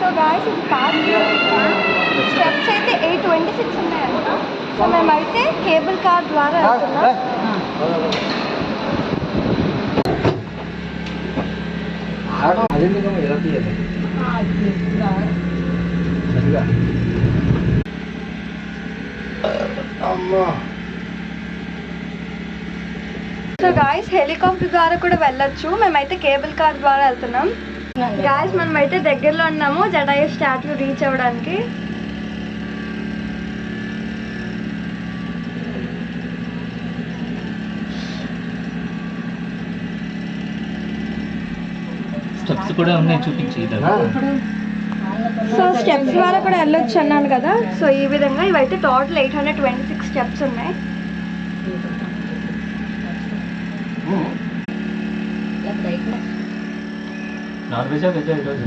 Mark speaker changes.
Speaker 1: So guys ఇది park steps అయితే 826 ఉన్నాయంట. సో మేమైతే కేబుల్ కార్ ద్వారా వెళ్తున్నాం. సో గాయస్ హెలికాప్టర్ ద్వారా కూడా వెళ్ళొచ్చు. మేమైతే కేబుల్ కార్ ద్వారా వెళ్తున్నాం. గాయస్ మనమైతే దగ్గరలో ఉన్నాము జటాయు స్టాట్యూ రీచ్ అవ్వడానికి.
Speaker 2: స్టెప్స్ కూడా ఉన్నాయి, చూపించి.
Speaker 1: సో స్టెప్స్ ద్వారా కూడా వెళ్ళొచ్చు అన్నాను కదా. సో ఈ విధంగా ఇవైతే టోటల్ 826 స్టెప్స్ ఉన్నాయి.
Speaker 2: నాన్ వెజ్ వెజ్ ఈరోజు